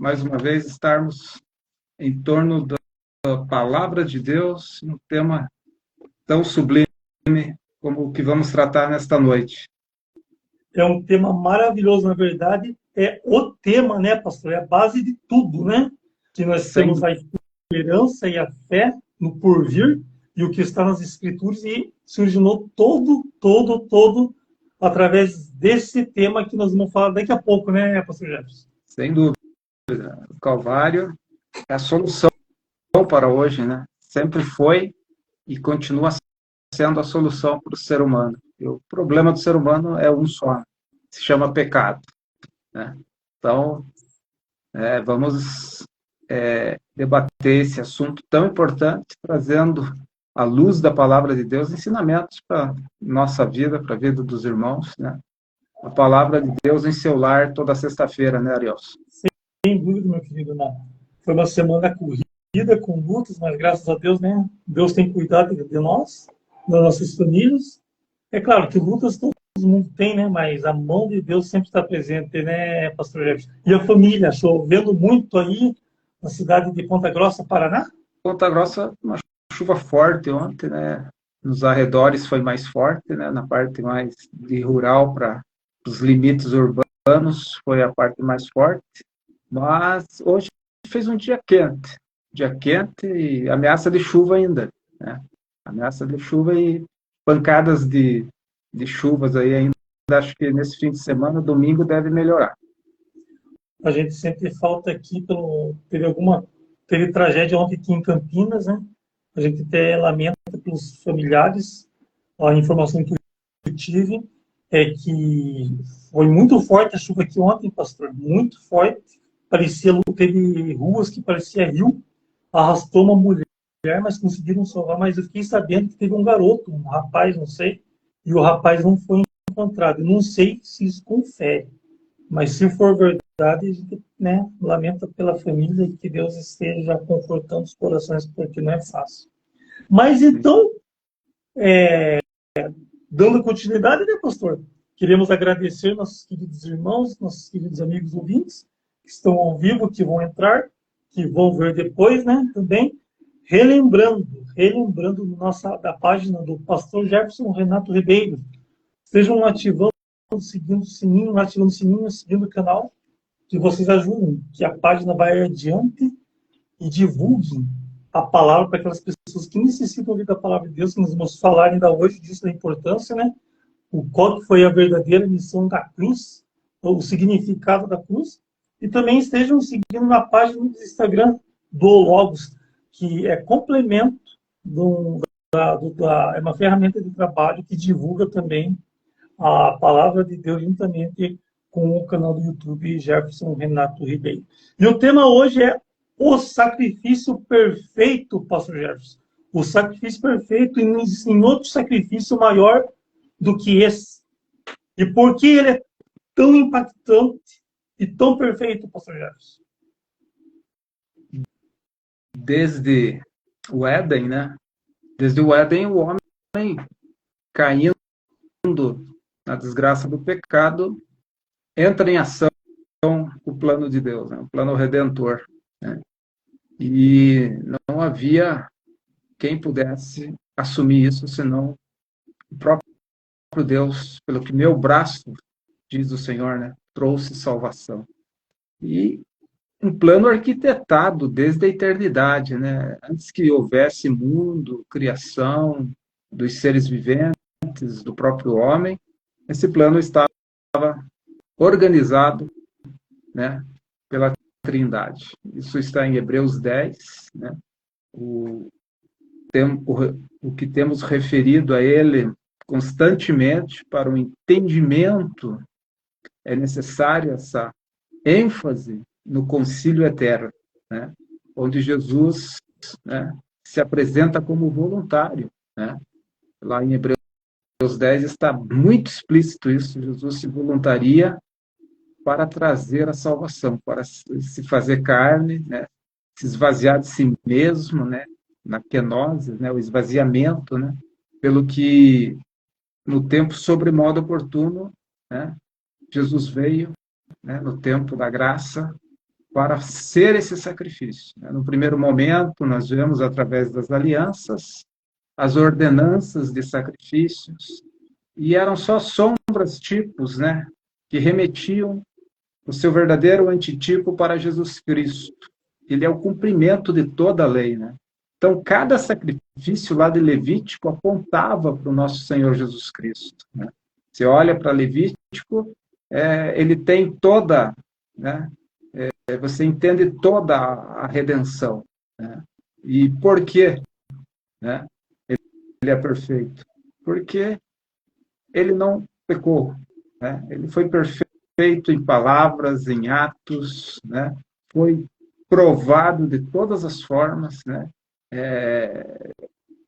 mais uma vez, estarmos em torno da palavra de Deus, um tema tão sublime como o que vamos tratar nesta noite. É um tema maravilhoso, na verdade, é o tema, né, pastor? É a base de tudo, né? Que nós Sem temos a esperança e a fé no porvir e o que está nas Escrituras e se originou todo através desse tema que nós vamos falar daqui a pouco, né, pastor Jefferson? sem dúvida, o Calvário é a solução para hoje, né? Sempre foi e continua sendo a solução para o ser humano. E o problema do ser humano é um só, se chama pecado, né? Então, vamos debater esse assunto tão importante, trazendo à luz da palavra de Deus ensinamentos para nossa vida, para a vida dos irmãos, né? A palavra de Deus em seu lar toda sexta-feira, né, Arielson? Sem dúvida, meu querido, não. Foi uma semana corrida, com lutas, mas graças a Deus, né? Deus tem cuidado de nós, das nossas famílias. É claro que lutas todo mundo tem, né? Mas a mão de Deus sempre está presente, né, pastor Jefferson? E a família, chovendo muito aí na cidade de Ponta Grossa, Paraná? Ponta Grossa, uma chuva forte ontem, né? Nos arredores foi mais forte, né? Na parte mais de rural para os limites urbanos foi a parte mais forte. Mas hoje fez um dia quente e ameaça de chuva ainda, né? Ameaça de chuva e pancadas de chuvas aí ainda. Acho que nesse fim de semana, domingo, deve melhorar. A gente sente falta aqui teve tragédia ontem aqui em Campinas, né? A gente até lamenta pelos familiares. A informação que eu tive é que foi muito forte a chuva aqui ontem, pastor, muito forte. Teve ruas que parecia rio, arrastou uma mulher, mas conseguiram salvar. Mas eu fiquei sabendo que teve um garoto, um rapaz, não sei, e o rapaz não foi encontrado. Eu não sei se isso confere, mas se for verdade, a gente, né, lamenta pela família e que Deus esteja confortando os corações, porque não é fácil. Mas então, dando continuidade, né, pastor? Queremos agradecer nossos queridos irmãos, nossos queridos amigos ouvintes, que estão ao vivo, que vão entrar, que vão ver depois, né, também. Relembrando da página do pastor Jefferson Renato Ribeiro. Estejam ativando, seguindo o sininho, ativando o sininho, seguindo o canal, que vocês ajudem, que a página vai adiante e divulguem a palavra para aquelas pessoas que necessitam ouvir da palavra de Deus, que nós vamos falar ainda hoje disso, da importância, né? Qual foi a verdadeira missão da cruz, ou o significado da cruz, e também estejam seguindo na página do Instagram do Logos, que é complemento é uma ferramenta de trabalho que divulga também a palavra de Deus juntamente com o canal do YouTube Jefferson Renato Ribeiro. E o tema hoje é o sacrifício perfeito, pastor Jefferson. O sacrifício perfeito, e não existe nenhum outro sacrifício maior do que esse. E por que ele é tão impactante e tão perfeito, pastor Jefferson? Desde o Éden, né? Desde o Éden, o homem caindo na desgraça do pecado, entra em ação o plano de Deus, né? O plano redentor, né? E não havia quem pudesse assumir isso, senão o próprio Deus, pelo que meu braço, diz o Senhor, né, trouxe salvação. E um plano arquitetado desde a eternidade, né? Antes que houvesse mundo, criação dos seres viventes, do próprio homem, esse plano estava organizado, né, pela Trindade. Isso está em Hebreus 10, né? O, o que temos referido a ele constantemente para o entendimento, é necessário essa ênfase no concílio eterno, né? Onde Jesus, né, se apresenta como voluntário, né? Lá em Hebreus 10 está muito explícito isso. Jesus se voluntaria para trazer a salvação, para se fazer carne, né? Se esvaziar de si mesmo, né? Na quenose, né? O esvaziamento, né? Pelo que no tempo sobremodo oportuno, né? Jesus veio, né? No tempo da graça, para ser esse sacrifício. No primeiro momento, nós vemos através das alianças, as ordenanças de sacrifícios, e eram só sombras, tipos, né, que remetiam o seu verdadeiro antitipo para Jesus Cristo. Ele é o cumprimento de toda a lei, né? Então, cada sacrifício lá de Levítico apontava para o nosso Senhor Jesus Cristo, né? Você olha para Levítico, ele tem toda, né? Você entende toda a redenção, né? E por quê, né? Ele é perfeito? Porque ele não pecou, né? Ele foi perfeito em palavras, em atos, né? Foi provado de todas as formas, né?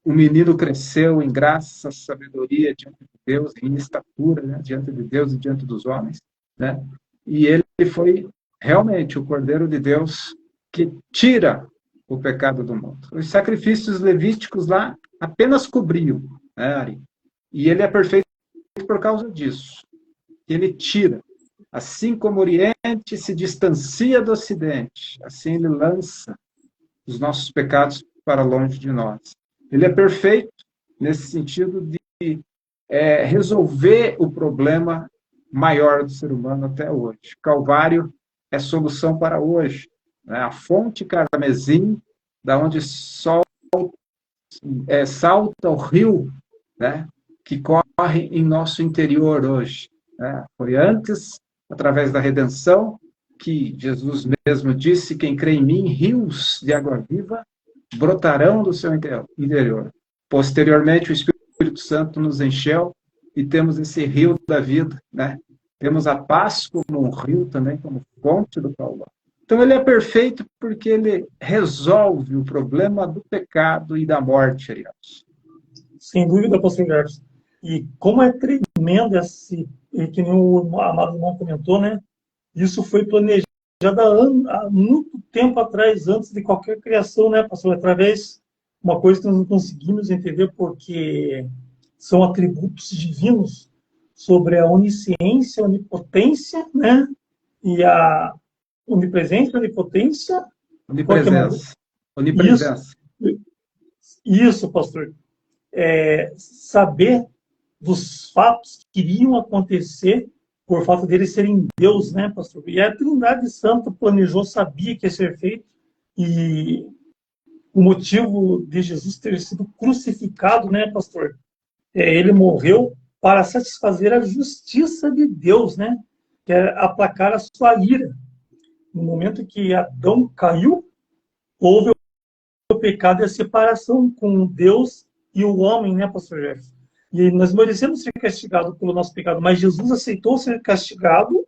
O menino cresceu em graça, sabedoria diante de Deus, em estatura, né? Diante de Deus e diante dos homens, né? E ele foi realmente o Cordeiro de Deus que tira o pecado do mundo. Os sacrifícios levíticos lá apenas cobriam, né, Ari? E ele é perfeito por causa disso. Ele tira. Assim como o Oriente se distancia do Ocidente, assim ele lança os nossos pecados para longe de nós. Ele é perfeito nesse sentido de resolver o problema maior do ser humano até hoje. Calvário é solução para hoje, né? A fonte carmesim, da onde salta o rio, né, que corre em nosso interior hoje, né? Foi antes, através da redenção, que Jesus mesmo disse: quem crê em mim, rios de água viva brotarão do seu interior. Posteriormente, o Espírito Santo nos encheu e temos esse rio da vida, né? Temos a paz como um rio também, como fonte do qual. Então, ele é perfeito porque ele resolve o problema do pecado e da morte, Ariels. Sem dúvida, pastor Gerson. E como é tremendo esse, que nem o amado irmão comentou, né? Isso foi planejado há muito tempo atrás, antes de qualquer criação, né, pastor? Através uma coisa que nós não conseguimos entender, porque são atributos divinos sobre a onisciência, a onipotência, né? E a onipresença, onipotência. Onipresença. Onipresença. Isso, pastor. Saber dos fatos que iriam acontecer por fato deles serem Deus, né, pastor? E a Trindade Santa planejou, sabia que ia ser feito, e o motivo de Jesus ter sido crucificado, né, pastor? Ele morreu para satisfazer a justiça de Deus, né? Que é aplacar a sua ira. No momento que Adão caiu, houve o pecado e a separação com Deus e o homem, né, pastor Jefferson? E nós merecemos ser castigados pelo nosso pecado, mas Jesus aceitou ser castigado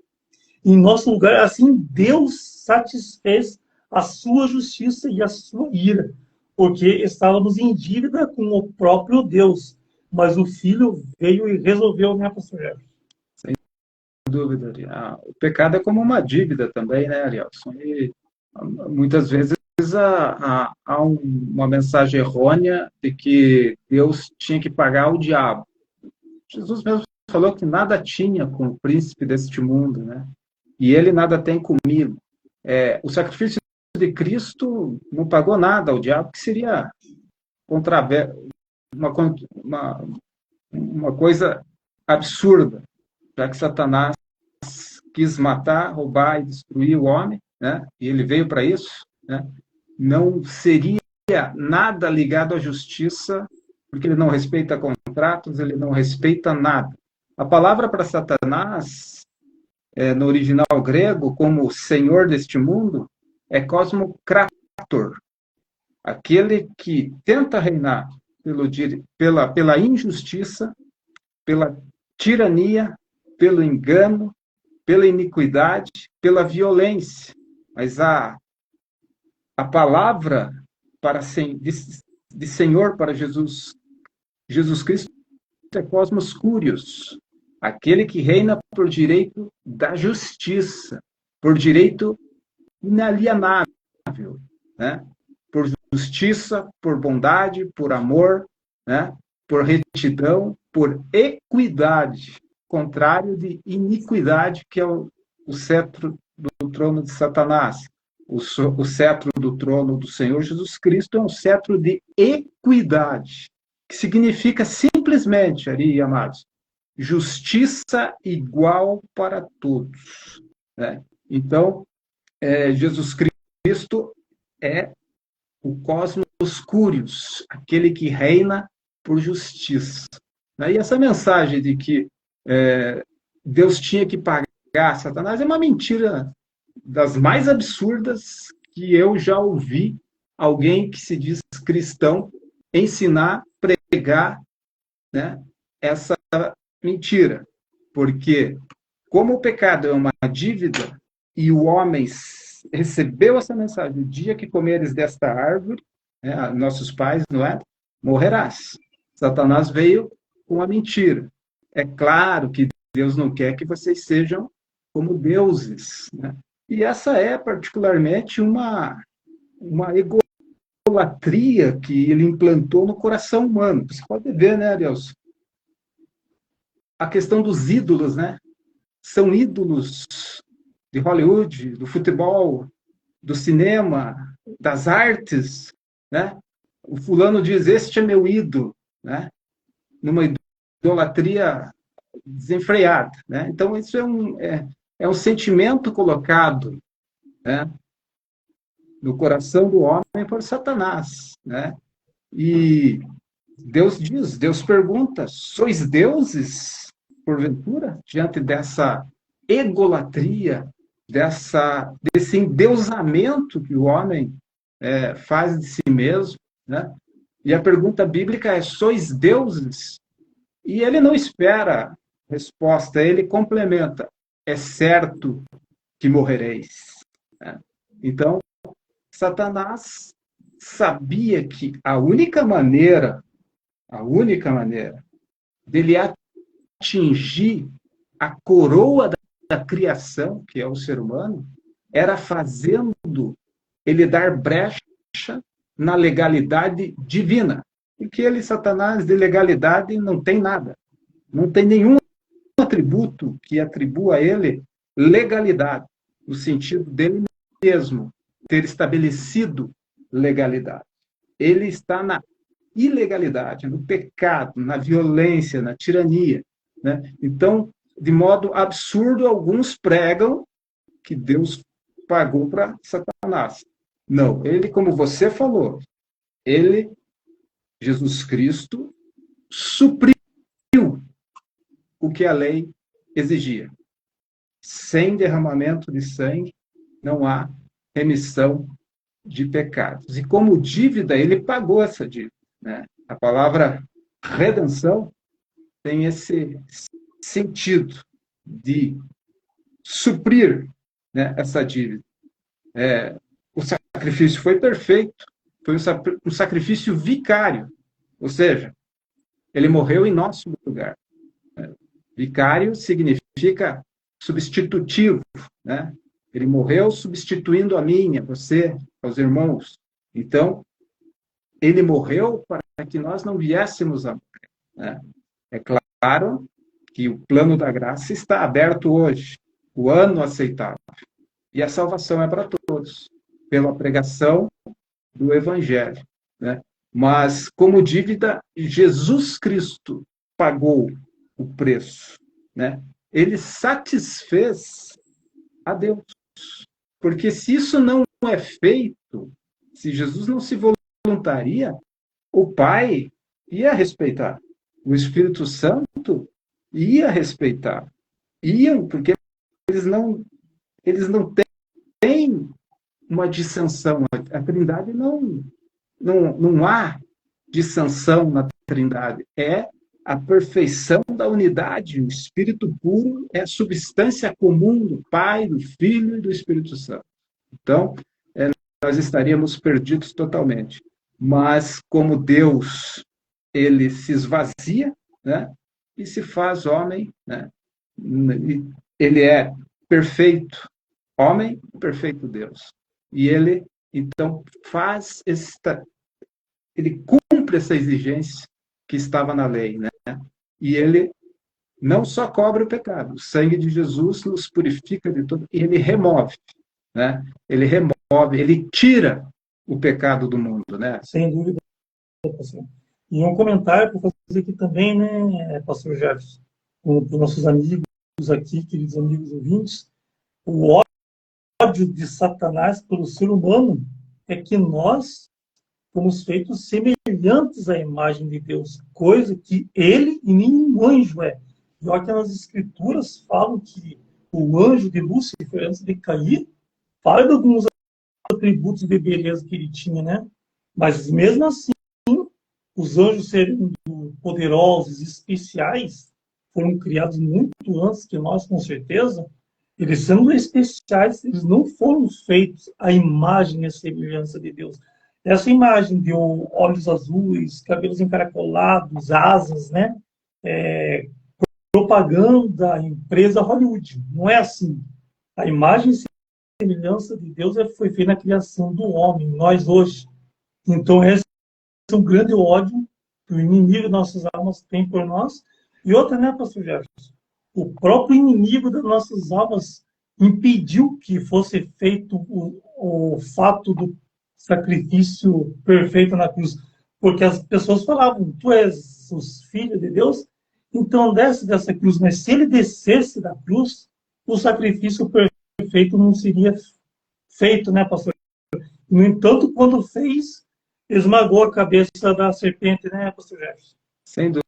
em nosso lugar. Assim, Deus satisfez a sua justiça e a sua ira, porque estávamos em dívida com o próprio Deus. Mas o Filho veio e resolveu, né, pastor Jefferson? Sem dúvida, Ariel. O pecado é como uma dívida também, né, Arielson? E muitas vezes há uma mensagem errônea de que Deus tinha que pagar o diabo. Jesus mesmo falou que nada tinha com o príncipe deste mundo, né? E ele nada tem comigo. O sacrifício de Cristo não pagou nada ao diabo, que seria uma coisa absurda, já que Satanás quis matar, roubar e destruir o homem, né? E ele veio para isso, né? Não seria nada ligado à justiça, porque ele não respeita contratos, ele não respeita nada. A palavra para Satanás, no original grego, como senhor deste mundo, é cosmocrator, aquele que tenta reinar pela injustiça, pela tirania, pelo engano, pela iniquidade, pela violência. Mas a palavra de Senhor para Jesus Cristo é cosmos curios, aquele que reina por direito da justiça, por direito inalienável, né? Por justiça, por bondade, por amor, né? Por retidão, por equidade, contrário de iniquidade, que é o cetro do trono de Satanás. o cetro do trono do Senhor Jesus Cristo é um cetro de equidade, que significa simplesmente, Ari e amados, justiça igual para todos, né? Então, Jesus Cristo é o cosmos curios, aquele que reina por justiça. E essa mensagem de que Deus tinha que pagar Satanás é uma mentira das mais absurdas que eu já ouvi alguém que se diz cristão ensinar, pregar, né, essa mentira. Porque, como o pecado é uma dívida e o homem recebeu essa mensagem, o dia que comeres desta árvore, né, nossos pais, não é? Morrerás. Satanás veio com a mentira. É claro que Deus não quer que vocês sejam como deuses, né? E essa é particularmente uma egolatria que ele implantou no coração humano. Você pode ver, né, Arielson? A questão dos ídolos, né? São ídolos de Hollywood, do futebol, do cinema, das artes, né? O fulano diz, este é meu ídolo, né? Numa idolatria desenfreada, né? Então, isso é um sentimento colocado, né, no coração do homem por Satanás, né? E Deus pergunta, sois deuses, porventura, diante dessa egolatria, desse endeusamento que o homem faz de si mesmo, né? E a pergunta bíblica é, sois deuses? E ele não espera resposta, ele complementa, é certo que morrereis. Então, Satanás sabia que a única maneira dele atingir a coroa da criação, que é o ser humano, era fazendo ele dar brecha na legalidade divina. Porque ele, Satanás, de legalidade não tem nada. Não tem nenhum atributo que atribua a ele legalidade, no sentido dele mesmo ter estabelecido legalidade. Ele está na ilegalidade, no pecado, na violência, na tirania, né? Então, de modo absurdo, alguns pregam que Deus pagou para Satanás. Não, ele, como você falou, ele, Jesus Cristo, supriu o que a lei exigia. Sem derramamento de sangue, não há remissão de pecados. E como dívida, ele pagou essa dívida, né? A palavra redenção tem esse sentido de suprir, né, essa dívida. O sacrifício foi perfeito, foi um sacrifício vicário, ou seja, ele morreu em nosso lugar. Vicário significa substitutivo, né? Ele morreu substituindo a mim, a você, aos irmãos. Então, ele morreu para que nós não viéssemos a morrer, né? É claro que o plano da graça está aberto hoje, o ano aceitável. E a salvação é para todos, pela pregação do Evangelho, né? Mas, como dívida, Jesus Cristo pagou o preço, né? Ele satisfez a Deus. Porque se isso não é feito, se Jesus não se voluntaria, o Pai ia respeitar. O Espírito Santo ia respeitar. Porque eles não têm uma dissensão. A Trindade não há dissensão na Trindade. É a perfeição da unidade. O Espírito puro é a substância comum do Pai, do Filho e do Espírito Santo. Então, nós estaríamos perdidos totalmente. Mas, como Deus, ele se esvazia, né, e se faz homem, né? Ele é perfeito homem, perfeito Deus. E ele, então, ele cumpre essa exigência que estava na lei, né? E ele não só cobre o pecado, o sangue de Jesus nos purifica de todo, e ele remove. né? Ele remove, ele tira o pecado do mundo, né? Sem dúvida, pastor. E um comentário para fazer aqui também, né, pastor Jefferson, para os nossos amigos aqui, queridos amigos ouvintes, o ódio de Satanás pelo ser humano é que nós fomos feitos semelhantes à imagem de Deus, coisa que ele e nenhum anjo é. E olha que nas escrituras falam que o anjo de Lúcifer, antes de cair, fala de alguns atributos de beleza que ele tinha, né? Mas mesmo assim, os anjos sendo poderosos, especiais, foram criados muito antes que nós, com certeza. Eles sendo especiais, eles não foram feitos à imagem e à semelhança de Deus. Essa imagem de olhos azuis, cabelos encaracolados, asas, né? Propaganda, empresa Hollywood. Não é assim. A imagem e semelhança de Deus foi feita na criação do homem, nós hoje. Então, esse é um grande ódio que o inimigo das nossas almas tem por nós. E outra, né, pastor Jefferson? O próprio inimigo das nossas almas impediu que fosse feito o fato do sacrifício perfeito na cruz. Porque as pessoas falavam, tu és o filho de Deus, então desce dessa cruz. Mas se ele descesse da cruz, o sacrifício perfeito não seria feito, né, pastor? No entanto, quando fez, esmagou a cabeça da serpente, né, pastor Jefferson? Sem dúvida.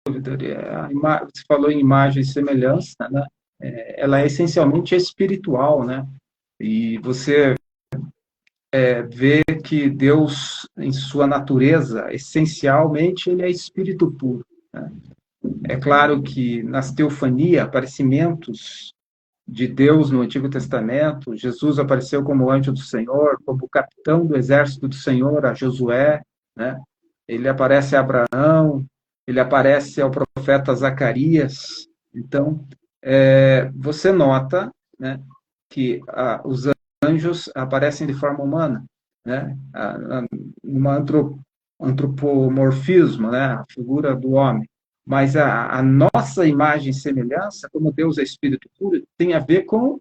Você falou em imagem e semelhança, né? Ela é essencialmente espiritual, né? E você vê que Deus, em sua natureza, essencialmente, ele é espírito puro, né? É claro que nas teofanias, aparecimentos de Deus no Antigo Testamento, Jesus apareceu como anjo do Senhor, como capitão do exército do Senhor a Josué, né? Ele aparece a Abraão, ele aparece ao profeta Zacarias. Então, você nota, né, que os anjos aparecem de forma humana, né? Numa antropomorfismo, né? A figura do homem. Mas a nossa imagem e semelhança, como Deus é espírito puro, tem a ver com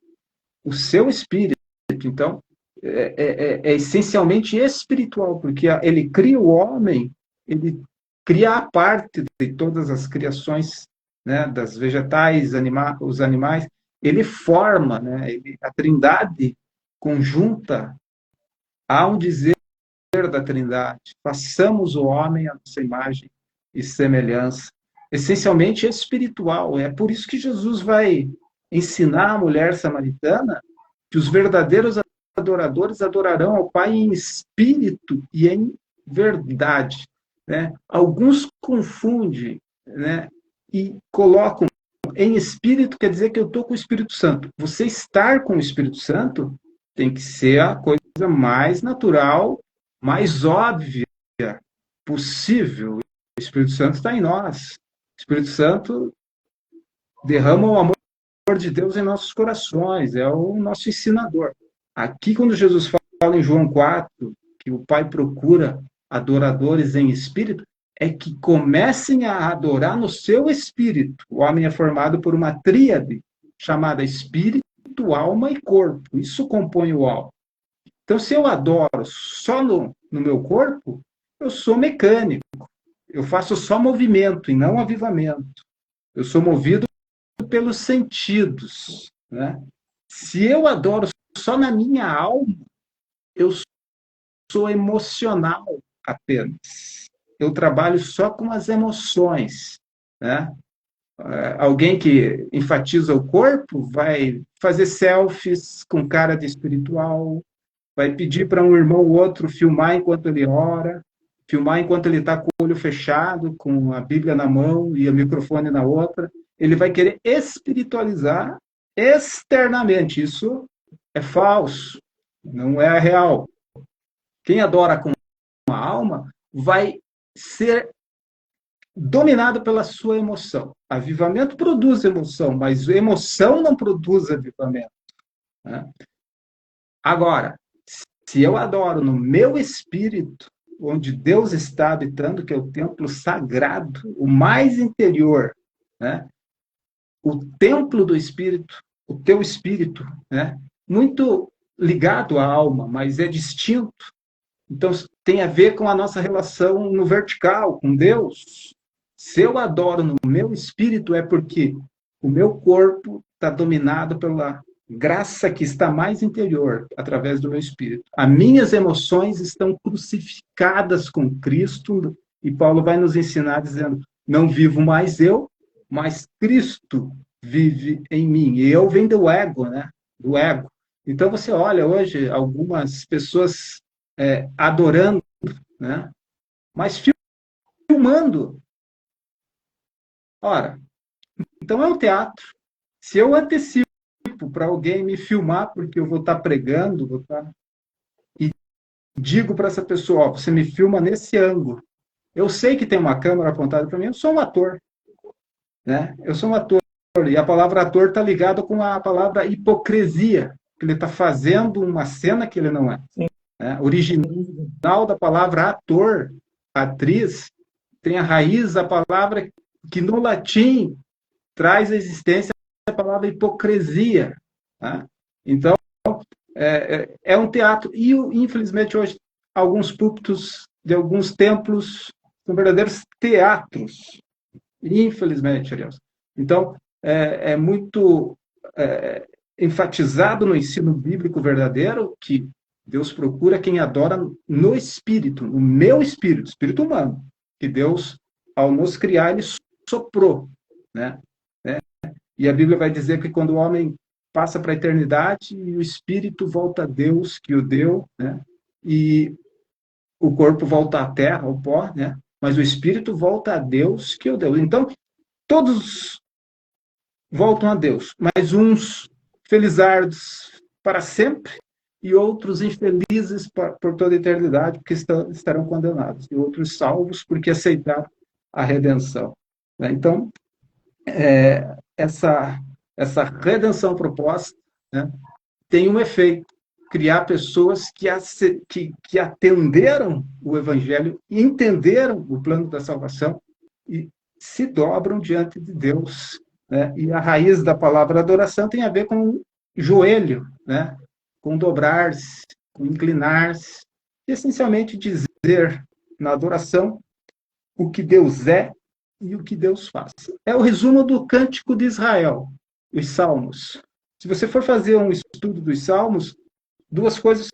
o seu espírito. Então, é essencialmente espiritual, porque ele cria o homem, ele cria a parte de todas as criações, né, das vegetais, os animais, ele forma, né, a trindade conjunta, há um dizer da trindade, façamos o homem à nossa imagem e semelhança, essencialmente espiritual. É por isso que Jesus vai ensinar a mulher samaritana que os verdadeiros adoradores adorarão ao Pai em espírito e em verdade, né? Alguns confundem, né, e colocam em espírito, quer dizer que eu estou com o Espírito Santo. Você estar com o Espírito Santo tem que ser a coisa mais natural, mais óbvia possível. O Espírito Santo está em nós. O Espírito Santo derrama o amor de Deus em nossos corações, é o nosso ensinador. Aqui, quando Jesus fala em João 4, que o Pai procura adoradores em espírito, é que comecem a adorar no seu espírito. O homem é formado por uma tríade chamada espírito, alma e corpo. Isso compõe o homem. Então, se eu adoro só no meu corpo, eu sou mecânico. Eu faço só movimento e não avivamento. Eu sou movido pelos sentidos, né? Se eu adoro só na minha alma, eu sou emocional apenas. Eu trabalho só com as emoções, né? Alguém que enfatiza o corpo vai fazer selfies com cara de espiritual, vai pedir para um irmão ou outro filmar enquanto ele ora, filmar enquanto ele está com o olho fechado, com a Bíblia na mão e o microfone na outra. Ele vai querer espiritualizar externamente. Isso é falso, não é real. Quem adora com a alma vai ser dominado pela sua emoção. Avivamento produz emoção, mas emoção não produz avivamento, né? Agora, se eu adoro no meu espírito, onde Deus está habitando, que é o templo sagrado, o mais interior, né? O templo do espírito, o teu espírito, né? Muito ligado à alma, mas é distinto. Então, tem a ver com a nossa relação no vertical, com Deus. Se eu adoro no meu espírito, é porque o meu corpo está dominado pela graça que está mais interior, através do meu espírito. As minhas emoções estão crucificadas com Cristo, e Paulo vai nos ensinar dizendo, não vivo mais eu, mas Cristo vive em mim. E eu vem do ego, né? Do ego. Então, você olha hoje algumas pessoas adorando, né? Mas filmando. Ora, então é um teatro. Se eu antecipo para alguém me filmar, porque eu vou estar pregando, e digo para essa pessoa, ó, você me filma nesse ângulo. Eu sei que tem uma câmera apontada para mim, eu sou um ator. Né? Eu sou um ator. E a palavra ator está ligada com a palavra hipocrisia, que ele está fazendo uma cena que ele não é. Né? Original da palavra ator, atriz, tem a raiz da palavra que no latim traz a existência da palavra hipocrisia. Né? Então, é um teatro. E, infelizmente, hoje, alguns púlpitos de alguns templos são verdadeiros teatros. Infelizmente, aliás. Então, é muito enfatizado no ensino bíblico verdadeiro que Deus procura quem adora no espírito, no meu espírito, espírito humano, que Deus, ao nos criar, ele soprou, né? E a Bíblia vai dizer que quando o homem passa para a eternidade, o espírito volta a Deus que o deu, né? E o corpo volta à terra, ao pó, né? Mas o espírito volta a Deus que o deu. Então, todos voltam a Deus, mas uns felizardos para sempre e outros infelizes por toda a eternidade, porque estarão condenados, e outros salvos porque aceitaram a redenção. Então, essa redenção proposta, né, tem um efeito, criar pessoas que atenderam o Evangelho, entenderam o plano da salvação e se dobram diante de Deus. Né? E a raiz da palavra adoração tem a ver com joelho, né? Com dobrar-se, com inclinar-se, e essencialmente dizer na adoração o que Deus é e o que Deus faz. É o resumo do Cântico de Israel, os Salmos. Se você for fazer um estudo dos Salmos, duas coisas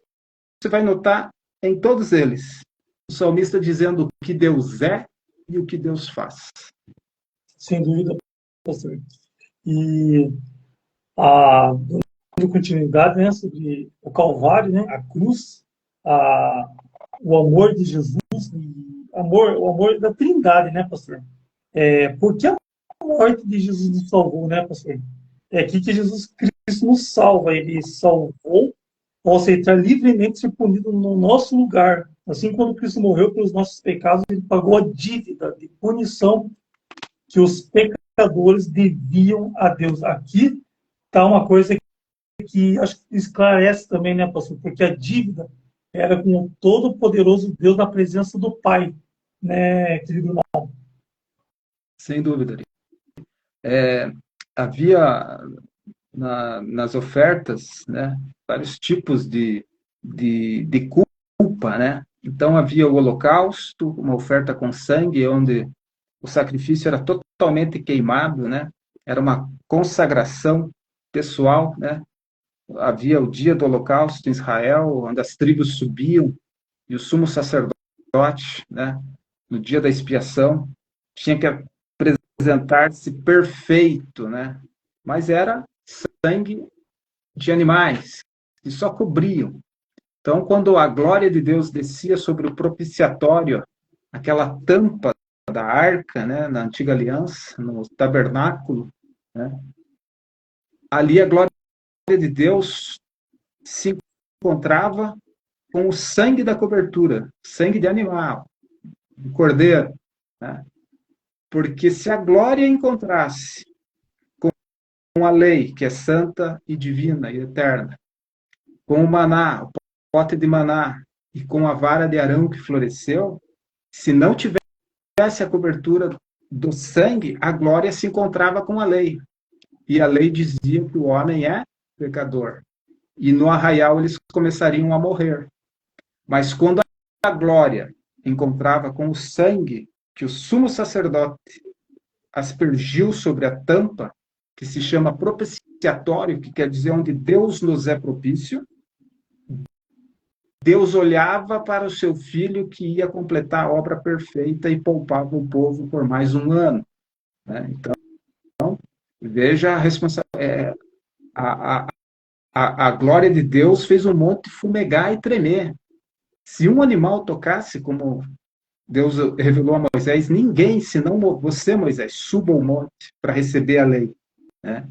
você vai notar em todos eles. O salmista dizendo o que Deus é e o que Deus faz. Sem dúvida, pastor. E dando continuidade, né, sobre o Calvário, né, a cruz, o amor de Jesus, o amor da Trindade, né, pastor? Por que a morte de Jesus nos salvou, né, pastor? É aqui que Jesus Cristo nos salva. Ele salvou ao aceitar livremente ser punido no nosso lugar. Assim, quando Cristo morreu pelos nossos pecados, ele pagou a dívida de punição que os pecadores deviam a Deus. Aqui está uma coisa que acho que esclarece também, né, pastor? Porque a dívida era com o todo-poderoso Deus na presença do Pai, né, querido irmão? Sem dúvida. Havia nas ofertas, né, vários tipos de culpa, né? Então havia o holocausto, uma oferta com sangue, onde o sacrifício era totalmente queimado, né? Era uma consagração pessoal, né? Havia o dia do holocausto em Israel, onde as tribos subiam e o sumo sacerdote, né, no dia da expiação, tinha que apresentar-se perfeito, né? Mas era sangue de animais que só cobriam. Então, quando a glória de Deus descia sobre o propiciatório, aquela tampa da arca, né, na antiga aliança, no tabernáculo, né, ali a glória de Deus se encontrava com o sangue da cobertura, sangue de animal, de cordeiro, né? Porque se a glória encontrasse com a lei, que é santa e divina e eterna, com o maná, o pote de maná, e com a vara de Arão que floresceu, se não tivesse a cobertura do sangue, a glória se encontrava com a lei. E a lei dizia que o homem é pecador. e no arraial eles começariam a morrer. Mas quando a glória encontrava com o sangue que o sumo sacerdote aspergiu sobre a tampa, que se chama propiciatório, que quer dizer onde Deus nos é propício, Deus olhava para o seu filho que ia completar a obra perfeita e poupava o povo por mais um ano. Né? Então, veja a glória de Deus fez um monte fumegar e tremer. Se um animal tocasse, como Deus revelou a Moisés, ninguém, senão você, Moisés, suba o monte para receber a lei, né?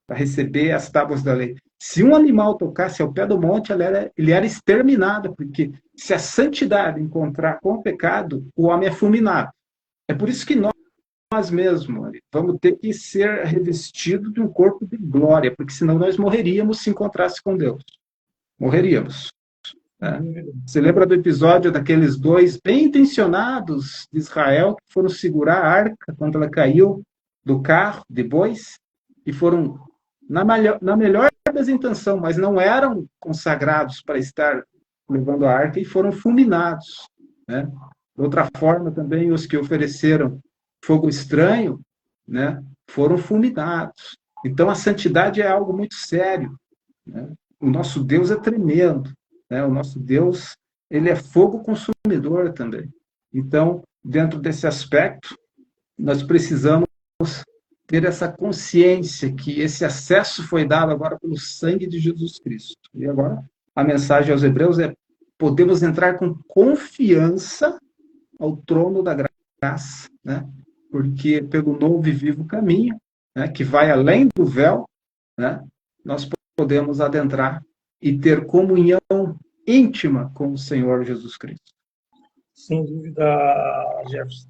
Para receber as tábuas da lei. Se um animal tocasse ao pé do monte, ele era exterminado, porque se a santidade encontrar com o pecado, o homem é fulminado. É por isso que nós mesmos vamos ter que ser revestidos de um corpo de glória, porque senão nós morreríamos se encontrasse com Deus. Morreríamos. Né? Você lembra do episódio daqueles dois bem intencionados de Israel que foram segurar a arca quando ela caiu do carro de bois e foram na melhor das intenções, mas não eram consagrados para estar levando a arca e foram fulminados. Né? De outra forma, também os que ofereceram fogo estranho, né, foram fulminados. Então, a santidade é algo muito sério. Né? O nosso Deus é tremendo. Né? O nosso Deus, ele é fogo consumidor também. Então, dentro desse aspecto, nós precisamos ter essa consciência que esse acesso foi dado agora pelo sangue de Jesus Cristo. E agora, a mensagem aos Hebreus é: podemos entrar com confiança ao trono da graça, né? Porque pelo novo e vivo caminho, né, que vai além do véu, né, nós podemos adentrar e ter comunhão íntima com o Senhor Jesus Cristo. Sem dúvida, Jefferson.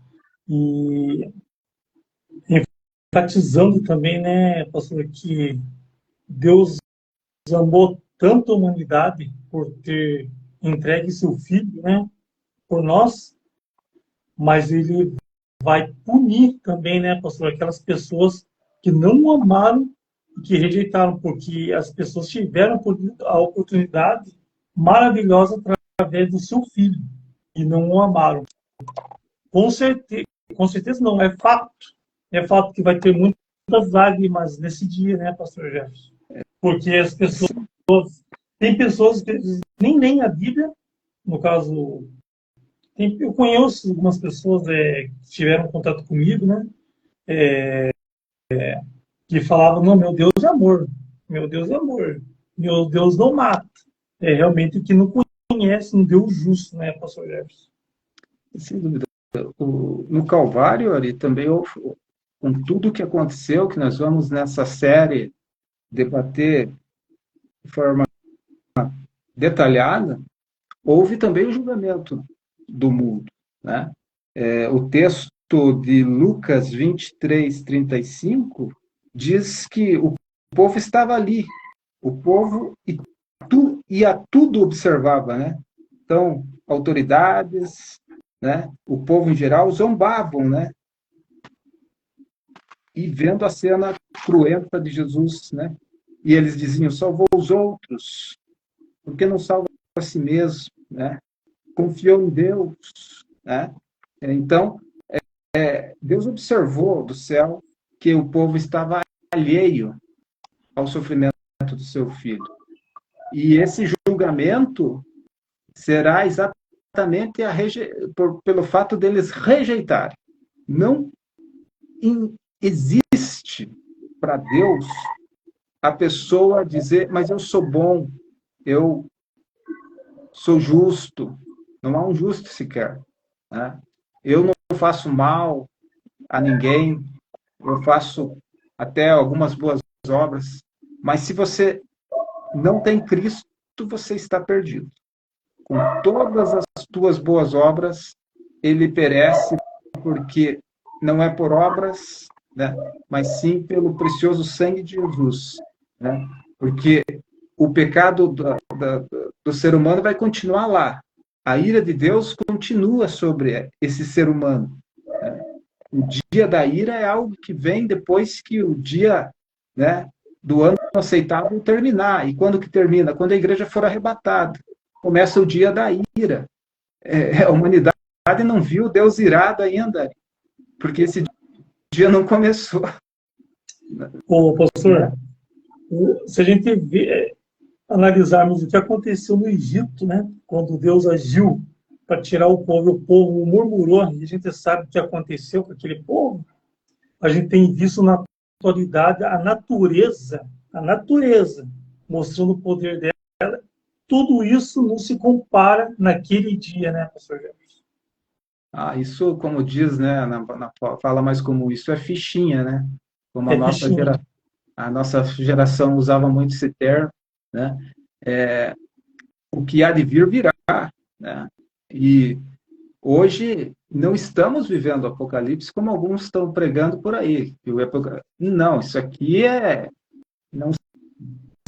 E enfatizando também, né, pastor, que Deus amou tanto a humanidade por ter entregue seu filho, né, por nós, mas ele vai punir também, né, pastor, aquelas pessoas que não o amaram e que rejeitaram, porque as pessoas tiveram a oportunidade maravilhosa através do seu filho e não o amaram. Com certeza não, é fato. É fato que vai ter muitas lágrimas nesse dia, né, pastor Jefferson? Porque as pessoas... Tem pessoas que nem leem a Bíblia, no caso... Eu conheço algumas pessoas que tiveram contato comigo, né? Que falavam, não, meu Deus é amor. Meu Deus é amor. Meu Deus não mata. É realmente que não conhece um Deus justo, né, pastor Jefferson? Sem dúvida. No Calvário, ali também, com tudo o que aconteceu, que nós vamos nessa série debater de forma detalhada, houve também o julgamento do mundo. Né? O texto de Lucas 23, 35 diz que o povo estava ali, o povo ia tudo observava, né? Então, autoridades, né? O povo em geral zombavam, né? E vendo a cena cruenta de Jesus, né? E eles diziam: salvou os outros, por que não salva a si mesmo, né? Confiou em Deus, né? Então, Deus observou do céu que o povo estava alheio ao sofrimento do seu filho. E esse julgamento será exatamente pelo fato deles rejeitarem. Não existe para Deus a pessoa dizer, mas eu sou bom, eu sou justo. Não há um justo sequer. Né? Eu não faço mal a ninguém, eu faço até algumas boas obras, mas se você não tem Cristo, você está perdido. Com todas as tuas boas obras, ele perece, porque não é por obras, né, mas sim pelo precioso sangue de Jesus. Né? Porque o pecado do ser humano vai continuar lá. A ira de Deus continua sobre esse ser humano. Né? O dia da ira é algo que vem depois que o dia, né, do ano aceitável terminar. E quando que termina? Quando a igreja for arrebatada. Começa o dia da ira. A humanidade não viu Deus irado ainda, porque esse dia não começou. Ô, pastor, se a gente analisarmos o que aconteceu no Egito, né, quando Deus agiu para tirar o povo murmurou, e a gente sabe o que aconteceu com aquele povo, a gente tem visto na atualidade a natureza, mostrando o poder dela. Tudo isso não se compara naquele dia, né, pastor Jefferson? Isso, como diz, né, fala mais como isso é fichinha, né? Como É fichinha. a nossa geração usava muito esse termo, né? O que há de vir virá, né? E hoje não estamos vivendo o Apocalipse como alguns estão pregando por aí. Não, isso aqui não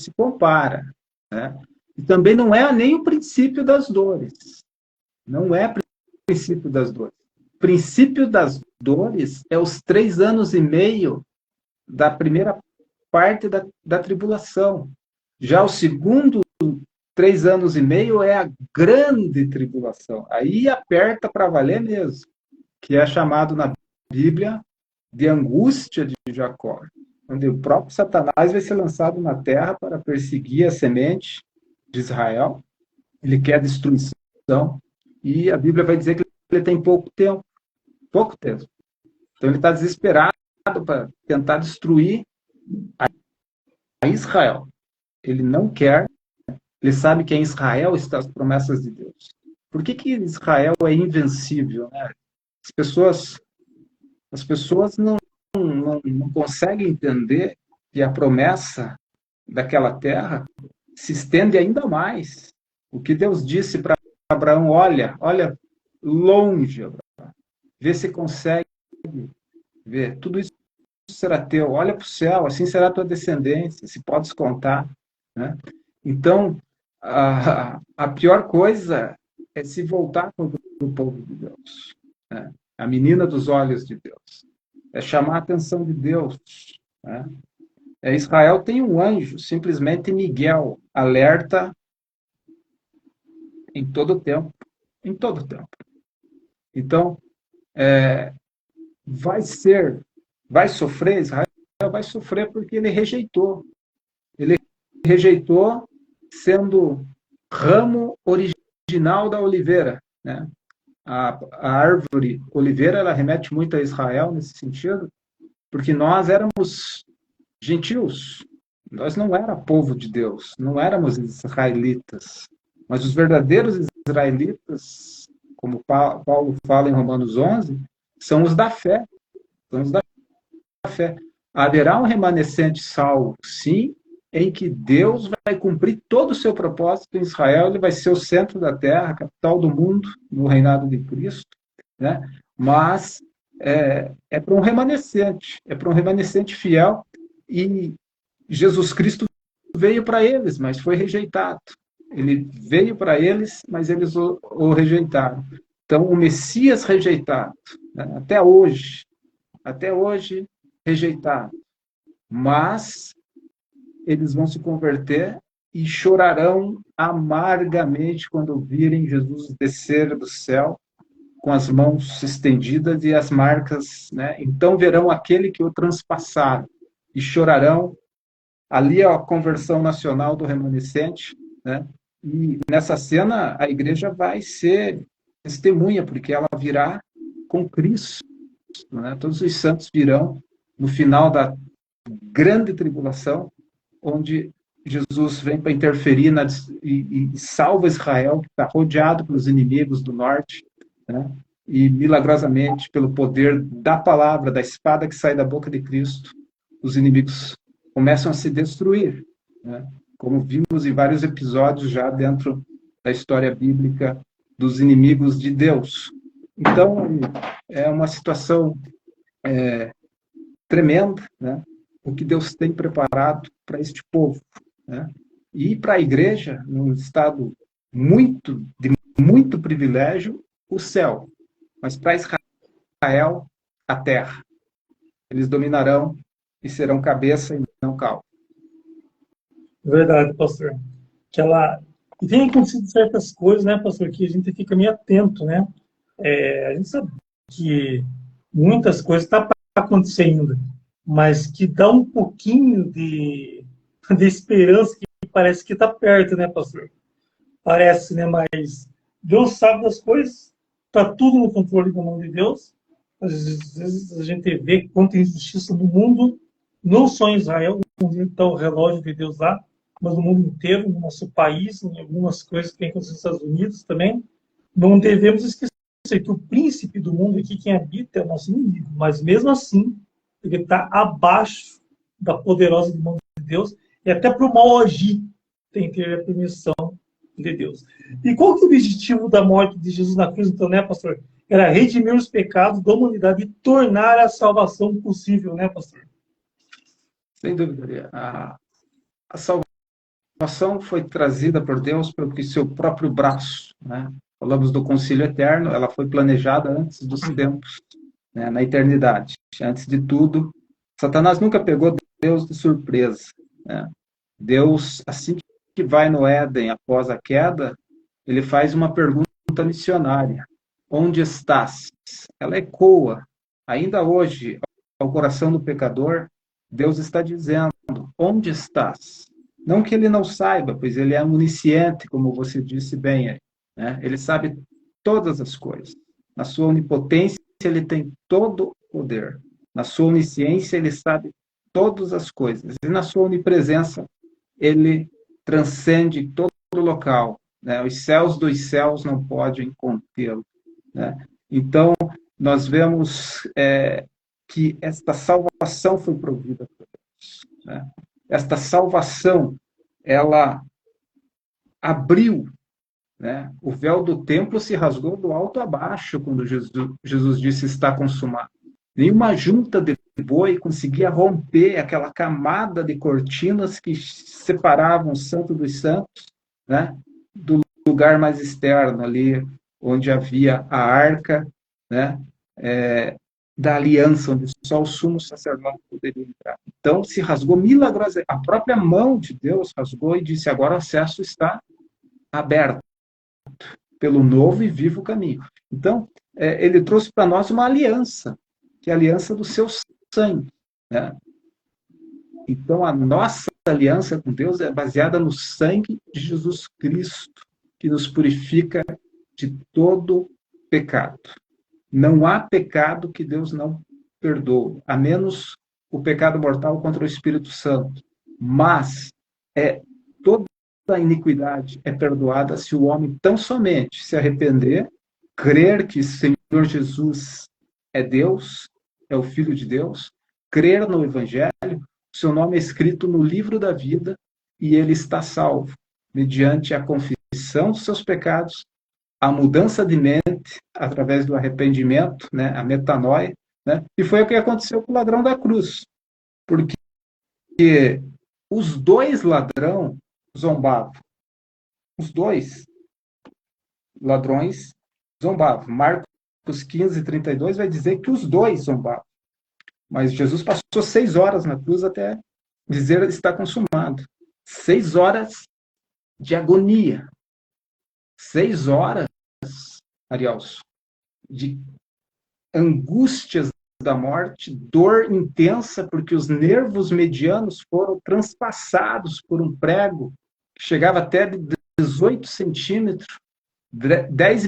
se compara, né? E também não é nem o princípio das dores. Não é o princípio das dores. O princípio das dores é os 3 anos e meio da primeira parte da tribulação. Já o segundo 3 anos e meio é a grande tribulação. Aí aperta para valer mesmo, que é chamado na Bíblia de angústia de Jacó, onde o próprio Satanás vai ser lançado na terra para perseguir a semente de Israel. Ele quer destruição, e a Bíblia vai dizer que ele tem pouco tempo. Pouco tempo. Então ele está desesperado para tentar destruir a Israel. Ele não quer. Ele sabe que em Israel estão as promessas de Deus. Por que Israel é invencível, né? As pessoas não conseguem entender que a promessa daquela terra se estende ainda mais. O que Deus disse para Abraão, olha longe, Abraão, vê se consegue ver, tudo isso será teu, olha para o céu, assim será a tua descendência, se podes contar, né? Então, a pior coisa é se voltar contra o povo de Deus, né? A menina dos olhos de Deus. É chamar a atenção de Deus, né? Israel tem um anjo, simplesmente Miguel, alerta em todo o tempo. Em todo o tempo. Então, vai sofrer, Israel vai sofrer porque ele rejeitou. Ele rejeitou sendo ramo original da oliveira, né? A árvore oliveira, ela remete muito a Israel nesse sentido, porque nós éramos gentios, nós não éramos povo de Deus, não éramos israelitas, mas os verdadeiros israelitas, como Paulo fala em Romanos 11, são os da fé, são os da fé. Haverá um remanescente salvo, sim, em que Deus vai cumprir todo o seu propósito em Israel, ele vai ser o centro da terra, a capital do mundo, no reinado de Cristo, né? Mas para um remanescente fiel, e Jesus Cristo veio para eles, mas foi rejeitado. Ele veio para eles, mas eles o rejeitaram. Então, o Messias rejeitado, né? Até hoje, rejeitado. Mas eles vão se converter e chorarão amargamente quando virem Jesus descer do céu com as mãos estendidas e as marcas, né? Então verão aquele que o transpassaram e chorarão. Ali é a conversão nacional do remanescente, né? E nessa cena a igreja vai ser testemunha, porque ela virá com Cristo, né? Todos os santos virão no final da grande tribulação, onde Jesus vem para interferir e salva Israel, que está rodeado pelos inimigos do norte, né? E milagrosamente, pelo poder da palavra, da espada que sai da boca de Cristo, os inimigos começam a se destruir, né? Como vimos em vários episódios já dentro da história bíblica dos inimigos de Deus. Então, é uma situação tremenda, né? O que Deus tem preparado para este povo, né? E para a igreja, num estado de muito privilégio, o céu. Mas para Israel, a terra. Eles dominarão e serão cabeça e não cauda. Verdade, pastor. Que ela... E tem acontecido certas coisas, né, pastor, que a gente fica meio atento, né? A gente sabe que muitas coisas estão acontecendo, mas que dá um pouquinho de esperança que parece que está perto, né, pastor? Parece, né? Mas Deus sabe das coisas, está tudo no controle da mão de Deus. Às vezes a gente vê quanta injustiça no mundo, não só em Israel, onde está o relógio de Deus lá, mas no mundo inteiro, no nosso país, em algumas coisas que tem nos Estados Unidos também. Não devemos esquecer que o príncipe do mundo aqui, quem habita, é o nosso inimigo, mas mesmo assim, ele está abaixo da poderosa mão de Deus, e até para o mal agir tem que ter a permissão de Deus. E qual que é o objetivo da morte de Jesus na cruz, então, né, pastor? Era redimir os pecados da humanidade e tornar a salvação possível, né, pastor? Sem dúvida. A salvação foi trazida por Deus pelo seu próprio braço, né? Falamos do concílio eterno, ela foi planejada antes dos tempos, né, na eternidade. Antes de tudo, Satanás nunca pegou Deus de surpresa, né? Deus, assim que vai no Éden após a queda, ele faz uma pergunta missionária: onde estás? Ela ecoa, ainda hoje, ao coração do pecador. Deus está dizendo: onde estás? Não que ele não saiba, pois ele é onisciente, como você disse bem, né? Ele sabe todas as coisas. Na sua onipotência, ele tem todo o poder. Na sua onisciência, ele sabe todas as coisas. E na sua onipresença, ele transcende todo o local, né? Os céus dos céus não podem contê-lo, né? Então, nós vemos que esta salvação foi provida por Deus, né? Esta salvação, ela abriu, né? O véu do templo se rasgou do alto a baixo quando Jesus disse: está consumado. Nenhuma junta de boi conseguia romper aquela camada de cortinas que separavam o Santo dos Santos, né, do lugar mais externo, ali onde havia a arca, né, da aliança, onde só o sumo sacerdote poderia entrar. Então, se rasgou milagrosamente. A própria mão de Deus rasgou e disse: agora o acesso está aberto pelo novo e vivo caminho. Então, ele trouxe para nós uma aliança, que é a aliança do seu sangue, né? Então, a nossa aliança com Deus é baseada no sangue de Jesus Cristo, que nos purifica de todo pecado. Não há pecado que Deus não perdoe, a menos o pecado mortal contra o Espírito Santo. Mas toda a iniquidade é perdoada se o homem tão somente se arrepender, crer que o Senhor Jesus é Deus, é o Filho de Deus, crer no Evangelho, seu nome é escrito no livro da vida e ele está salvo, mediante a confissão dos seus pecados, a mudança de mente através do arrependimento, né, a metanoia, né? E foi o que aconteceu com o ladrão da cruz, porque os dois ladrões zombavam. Os dois ladrões zombavam. Marcos 15:32 vai dizer que os dois zombavam. Mas Jesus passou 6 horas na cruz até dizer: está consumado. 6 horas de agonia. 6 horas, Arielso, de angústias da morte, dor intensa, porque os nervos medianos foram transpassados por um prego que chegava até 18 centímetros, 10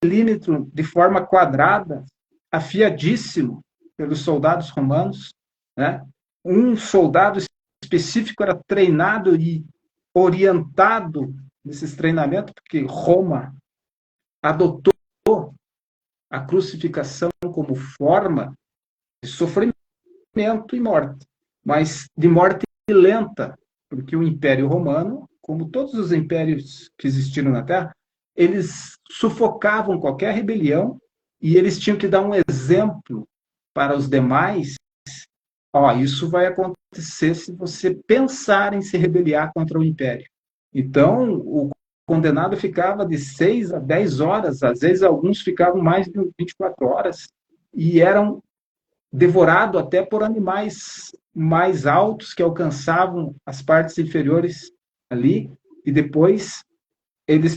milímetros de forma quadrada, afiadíssimo pelos soldados romanos, né? Um soldado específico era treinado e orientado nesses treinamentos, porque Roma adotou a crucificação como forma de sofrimento e morte, mas de morte lenta, porque o Império Romano, como todos os impérios que existiram na Terra, eles sufocavam qualquer rebelião e eles tinham que dar um exemplo para os demais. Isso vai acontecer se você pensar em se rebeliar contra o Império. Então, o condenado ficava de 6 a 10 horas, às vezes alguns ficavam mais de 24 horas, e eram devorados até por animais mais altos que alcançavam as partes inferiores ali, e depois eles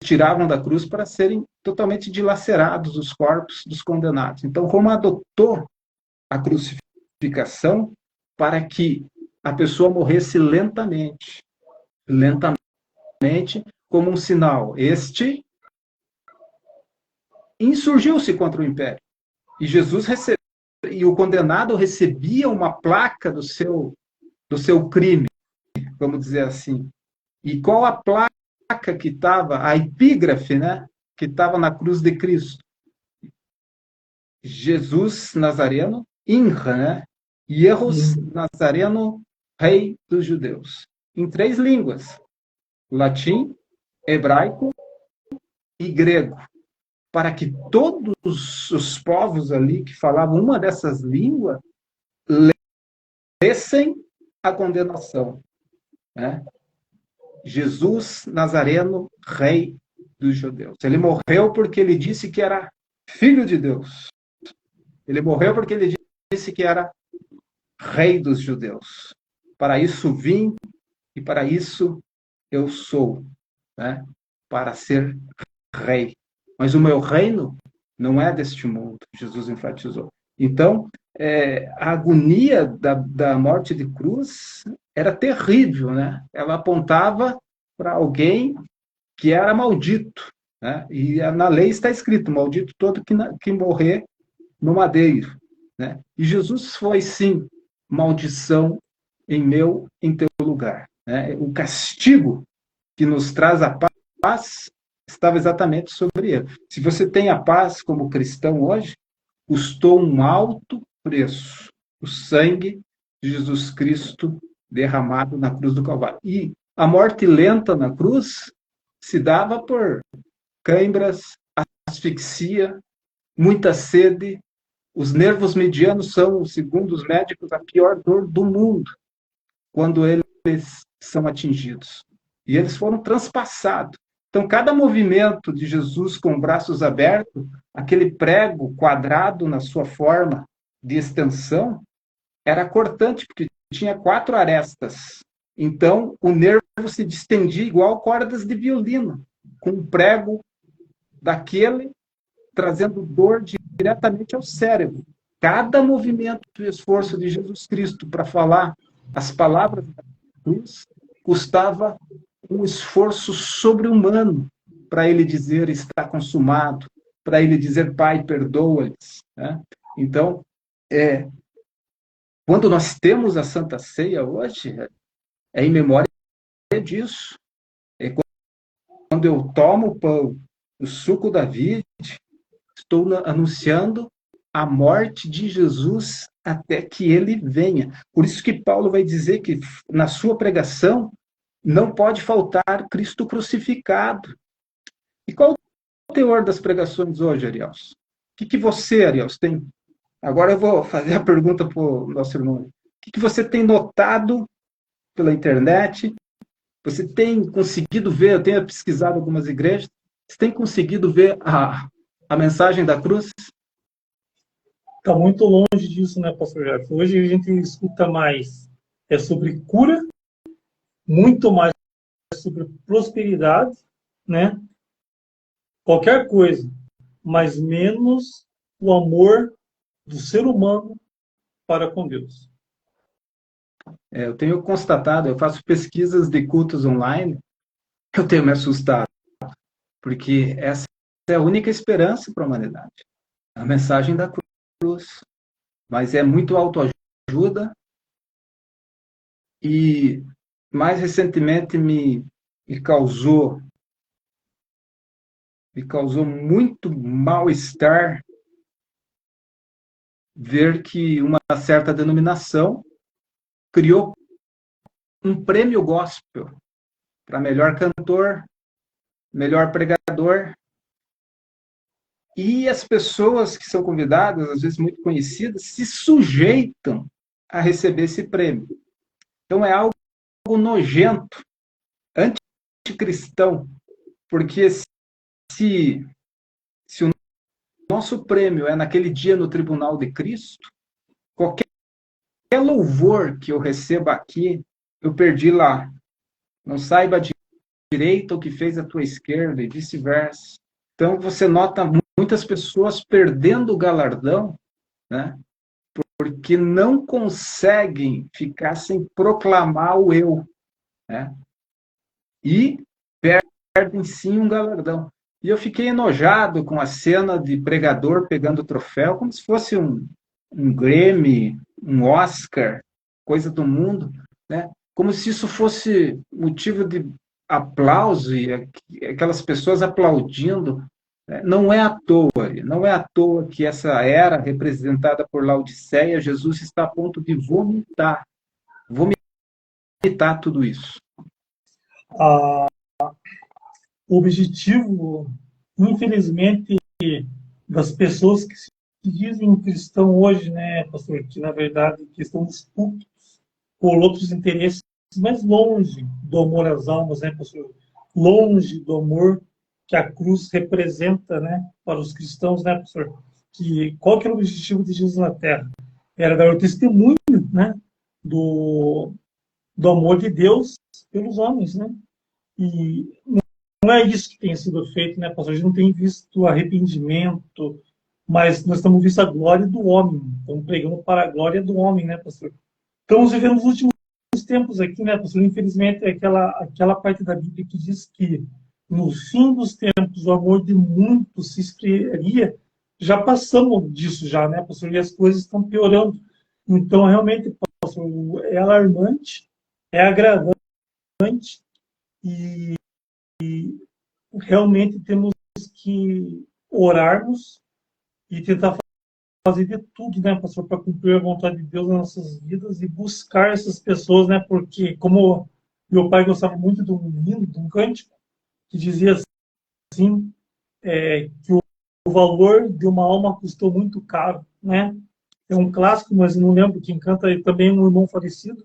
tiravam da cruz para serem totalmente dilacerados os corpos dos condenados. Então, Roma adotou a crucificação para que a pessoa morresse lentamente, como um sinal. Este insurgiu-se contra o império. E Jesus e o condenado recebia uma placa do seu crime, vamos dizer assim. E qual a placa que estava, a epígrafe, né, que estava na cruz de Cristo? Jesus Nazareno, Inra, né? Hierros Nazareno, Rei dos Judeus. Em 3 línguas: latim, hebraico e grego. Para que todos os povos ali que falavam uma dessas línguas lessem a condenação, né? Jesus Nazareno, Rei dos Judeus. Ele morreu porque ele disse que era filho de Deus. Ele morreu porque ele disse que era Rei dos Judeus. Para isso vim e para isso eu sou, né? Para ser rei. Mas o meu reino não é deste mundo, Jesus enfatizou. Então, a agonia da morte de cruz era terrível, né? Ela apontava para alguém que era maldito, né? E na lei está escrito: maldito todo que morrer no madeiro, né? E Jesus foi, sim, maldição em teu lugar, né? O castigo que nos traz a paz estava exatamente sobre ele. Se você tem a paz como cristão hoje, custou um alto preço, o sangue de Jesus Cristo derramado na cruz do Calvário. E a morte lenta na cruz se dava por câimbras, asfixia, muita sede. Os nervos medianos são, segundo os médicos, a pior dor do mundo quando eles são atingidos. E eles foram transpassados. Então, cada movimento de Jesus com braços abertos, aquele prego quadrado na sua forma de extensão, era cortante, porque tinha 4 arestas. Então, o nervo se distendia igual cordas de violino, com um prego daquele trazendo dor diretamente ao cérebro. Cada movimento e esforço de Jesus Cristo para falar as palavras da cruz custava um esforço sobre-humano para ele dizer está consumado, para ele dizer Pai, perdoa-lhes, né? Então, quando nós temos a Santa Ceia hoje, é em memória disso. É quando eu tomo o pão, o suco da vide, estou anunciando a morte de Jesus até que ele venha. Por isso que Paulo vai dizer que na sua pregação não pode faltar Cristo crucificado. E qual o teor das pregações hoje, Ariels? O que você, Ariels, tem? Agora eu vou fazer a pergunta para o nosso irmão. O que você tem notado pela internet? Você tem conseguido ver, eu tenho pesquisado algumas igrejas, você tem conseguido ver a mensagem da cruz? Está muito longe disso, né, pastor Jefferson? Hoje a gente escuta mais sobre cura, muito mais sobre prosperidade, né? Qualquer coisa, mas menos o amor do ser humano para com Deus. Eu tenho constatado, eu faço pesquisas de cultos online, eu tenho me assustado, porque essa é a única esperança para a humanidade, a mensagem da cruz. Mas é muito autoajuda e, mais recentemente, me causou muito mal-estar ver que uma certa denominação criou um prêmio gospel para melhor cantor, melhor pregador. E as pessoas que são convidadas, às vezes muito conhecidas, se sujeitam a receber esse prêmio. Então é algo nojento, anticristão, porque se o nosso prêmio é naquele dia no tribunal de Cristo, qualquer louvor que eu receba aqui, eu perdi lá não saiba a direita o que fez a tua esquerda e vice-versa. Então você nota muitas pessoas perdendo o galardão, né? Porque não conseguem ficar sem proclamar o eu, né? E perdem sim um galardão. E eu fiquei enojado com a cena de pregador pegando o troféu, como se fosse um Grammy, um Oscar, coisa do mundo, né? Como se isso fosse motivo de aplauso e aquelas pessoas aplaudindo. Não é à toa, não é à toa que essa era representada por Laodiceia, Jesus está a ponto de vomitar tudo isso. Ah, o objetivo, infelizmente, das pessoas que se dizem cristão hoje, né, pastor, que na verdade que estão disputos por outros interesses, mais longe do amor às almas, né, pastor? Longe do amor que a cruz representa, né, para os cristãos, né, pastor? Que qual que era o objetivo de Jesus na Terra? Era dar o testemunho, né, do, do amor de Deus pelos homens, né? E não é isso que tem sido feito, né, pastor? A gente não tem visto arrependimento, mas nós estamos vendo a glória do homem. Estamos pregando para a glória do homem, né, pastor? Estamos vivendo os últimos tempos aqui, né, pastor? Infelizmente, é aquela parte da Bíblia que diz que no fim dos tempos o amor de muitos se esfriaria. Já passamos disso já, né, pastor? E as coisas estão piorando. Então, realmente, pastor, é alarmante, é agravante e realmente temos que orarmos e tentar fazer de tudo, né, pastor, para cumprir a vontade de Deus nas nossas vidas e buscar essas pessoas, né, porque como meu pai gostava muito de um hino, de um cântico, que dizia assim, que o valor de uma alma custou muito caro, né? É um clássico, mas não lembro quem canta, também um irmão falecido,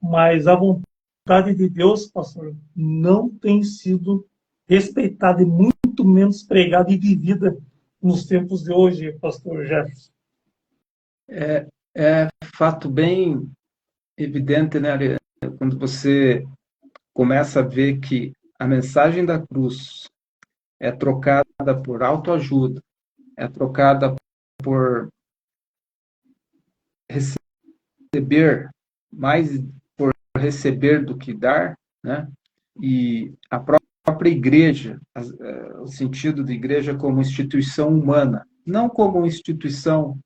mas a vontade de Deus, pastor, não tem sido respeitada e muito menos pregada e vivida nos tempos de hoje, pastor Jefferson. É fato bem evidente, né, Ariane? Quando você começa a ver que a mensagem da cruz é trocada por autoajuda, é trocada por receber, mais por receber do que dar, né? E a própria igreja, o sentido de igreja como instituição humana, não como instituição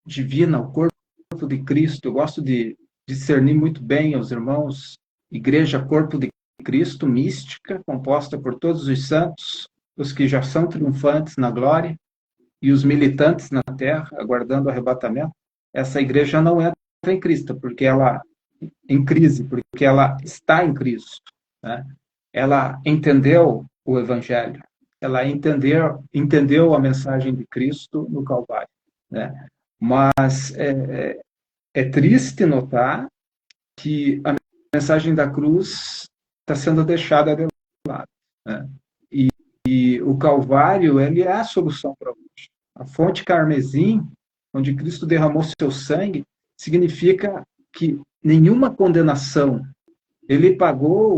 divina, o corpo de Cristo. Eu gosto de discernir muito bem aos irmãos, igreja, corpo de Cristo, mística, composta por todos os santos, os que já são triunfantes na glória, e os militantes na terra, aguardando o arrebatamento. Essa igreja não entra em Cristo, porque ela em crise, porque ela está em Cristo, né? Ela entendeu o Evangelho, ela entendeu a mensagem de Cristo no Calvário, né? Mas é triste notar que a mensagem da cruz está sendo deixada de lado, né? E o Calvário, ele é a solução para hoje. A fonte carmesim, onde Cristo derramou seu sangue, significa que nenhuma condenação. Ele pagou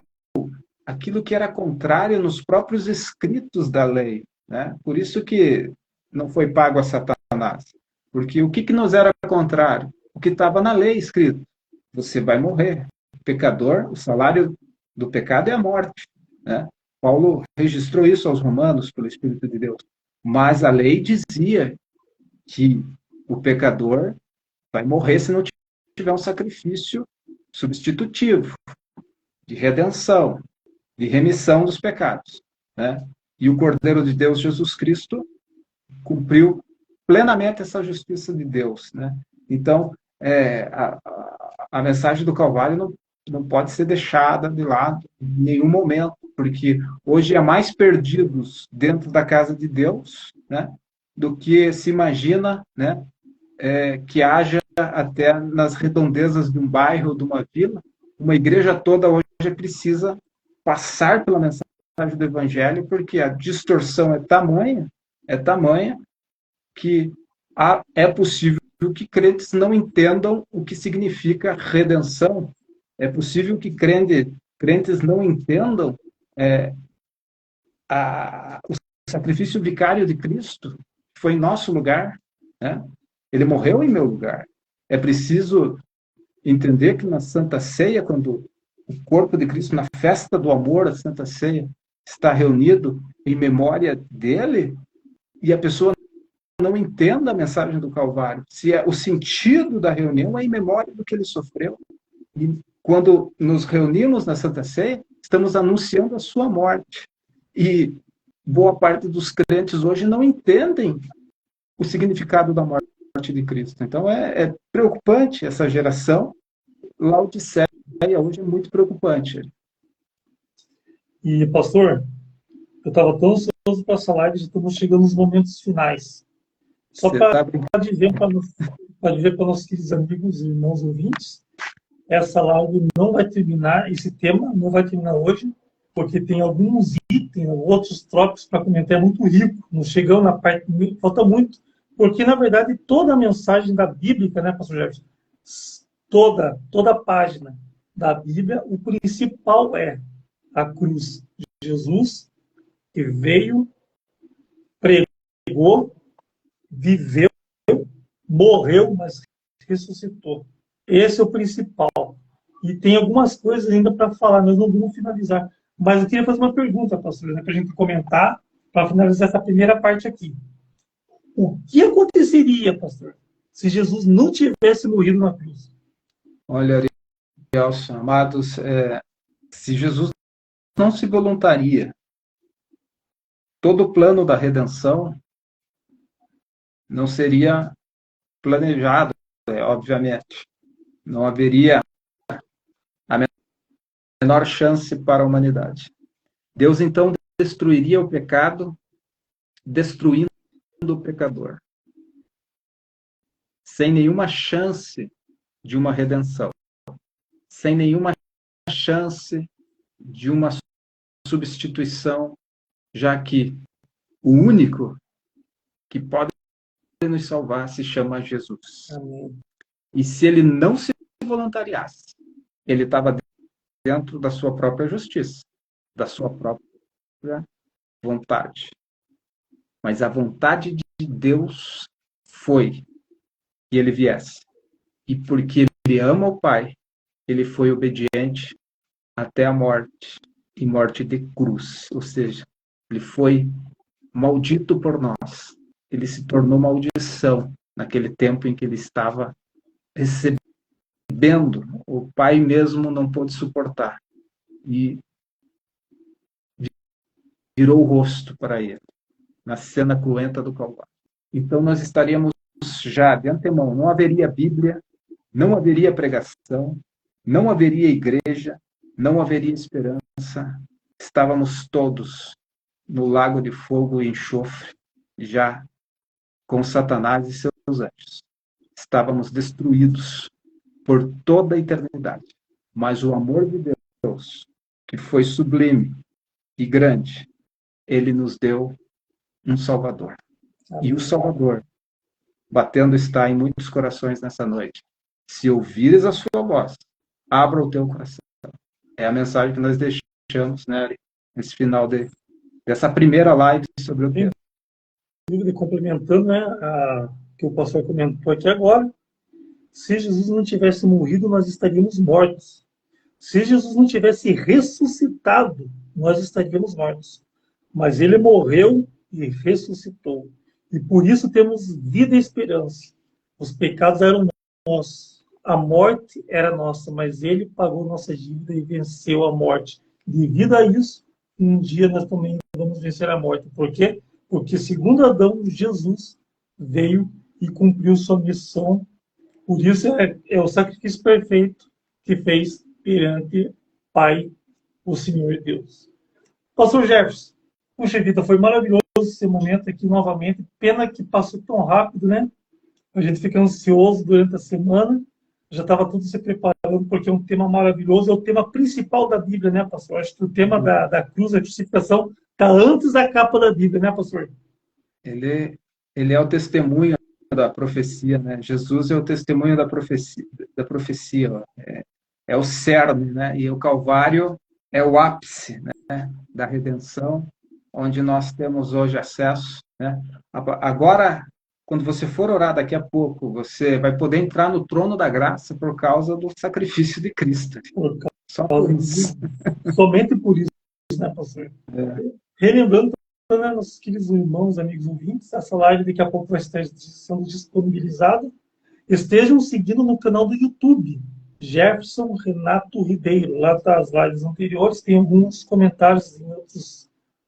aquilo que era contrário nos próprios escritos da lei, né? Por isso que não foi pago a Satanás. Porque o que nos era contrário? O que estava na lei escrito. Você vai morrer. O pecador, o salário do pecado é a morte, né? Paulo registrou isso aos romanos pelo Espírito de Deus. Mas a lei dizia que o pecador vai morrer se não tiver um sacrifício substitutivo, de redenção, de remissão dos pecados, né? E o Cordeiro de Deus, Jesus Cristo, cumpriu plenamente essa justiça de Deus, né? Então, a mensagem do Calvário não pode ser deixada de lado em nenhum momento, porque hoje há mais perdidos dentro da casa de Deus, né, do que se imagina, né, que haja até nas redondezas de um bairro, de uma vila. Uma igreja toda hoje precisa passar pela mensagem do Evangelho, porque a distorção é tamanha que é possível que crentes não entendam o que significa redenção. É possível que crentes não entendam o sacrifício vicário de Cristo, que foi em nosso lugar, né? Ele morreu em meu lugar. É preciso entender que na Santa Ceia, quando o corpo de Cristo, na festa do amor, a Santa Ceia, está reunido em memória dele, e a pessoa não entenda a mensagem do Calvário, se o sentido da reunião é em memória do que ele sofreu. E quando nos reunimos na Santa Ceia, estamos anunciando a sua morte. E boa parte dos crentes hoje não entendem o significado da morte de Cristo. Então é preocupante essa geração. Laodiceia hoje é muito preocupante. E, pastor, eu estava tão ansioso para essa live, já estamos chegando nos momentos finais. Só para dizer para nossos queridos amigos e irmãos ouvintes, essa live não vai terminar, esse tema não vai terminar hoje, porque tem alguns itens, outros tópicos para comentar, é muito rico. Não chegamos na parte, falta muito, porque, na verdade, toda a mensagem da Bíblia, né, pastor Jefferson? Toda a página da Bíblia, o principal é a cruz de Jesus, que veio, pregou, viveu, morreu, mas ressuscitou. Esse é o principal. E tem algumas coisas ainda para falar, nós não vamos finalizar. Mas eu queria fazer uma pergunta, pastor, né, para a gente comentar, para finalizar essa primeira parte aqui. O que aconteceria, pastor, se Jesus não tivesse morrido na cruz? Olha, Arielson, amados, se Jesus não se voluntaria, todo o plano da redenção não seria planejado, obviamente. Não haveria a menor chance para a humanidade. Deus, então, destruiria o pecado, destruindo o pecador, sem nenhuma chance de uma redenção, sem nenhuma chance de uma substituição, já que o único que pode nos salvar se chama Jesus. Amém. E se ele não se voluntariasse, ele estava dentro da sua própria justiça, da sua própria vontade. Mas a vontade de Deus foi que ele viesse. E porque ele ama o Pai, ele foi obediente até a morte, e morte de cruz. Ou seja, ele foi maldito por nós. Ele se tornou maldição naquele tempo em que ele estava recebendo. O Pai mesmo não pôde suportar. E virou o rosto para ele, na cena cruenta do Calvário. Então nós estaríamos já de antemão, não haveria Bíblia, não haveria pregação, não haveria igreja, não haveria esperança. Estávamos todos no lago de fogo e enxofre, já com Satanás e seus anjos. Estávamos destruídos por toda a eternidade. Mas o amor de Deus, que foi sublime e grande, ele nos deu um Salvador. E o Salvador, batendo está em muitos corações nessa noite. Se ouvires a sua voz, abra o teu coração. É a mensagem que nós deixamos, né, nesse final dessa primeira live sobre o tema. Complementando, né, que o pastor comentou aqui agora, se Jesus não tivesse morrido, nós estaríamos mortos. Se Jesus não tivesse ressuscitado, nós estaríamos mortos. Mas ele morreu e ressuscitou. E por isso temos vida e esperança. Os pecados eram nossos. A morte era nossa, mas ele pagou nossa dívida e venceu a morte. Devido a isso, um dia nós também vamos vencer a morte. Por quê? Porque, segundo Adão, Jesus veio e cumpriu sua missão. Por isso é o sacrifício perfeito que fez perante Pai, o Senhor Deus. Pastor Jefferson, puxa vida, foi maravilhoso esse momento aqui novamente. Pena que passou tão rápido, né? A gente fica ansioso durante a semana. Já estava tudo se preparando, porque é um tema maravilhoso. É o tema principal da Bíblia, né, pastor? Acho que o tema da cruz, da crucificação, está antes da capa da Bíblia, né, pastor? Ele é o testemunho da profecia, né? Jesus é o testemunho da profecia. É o cerne, né? E o Calvário é o ápice, né, da redenção, onde nós temos hoje acesso, né? Agora, quando você for orar daqui a pouco, você vai poder entrar no trono da graça por causa do sacrifício de Cristo. Por Só por causa isso. somente por isso, né, pastor? Relembrando, né, nossos queridos irmãos, amigos ouvintes, essa live daqui a pouco vai estar sendo disponibilizada. Estejam seguindo no canal do YouTube, Jefferson Renato Ribeiro. Lá das lives anteriores, tem alguns comentários em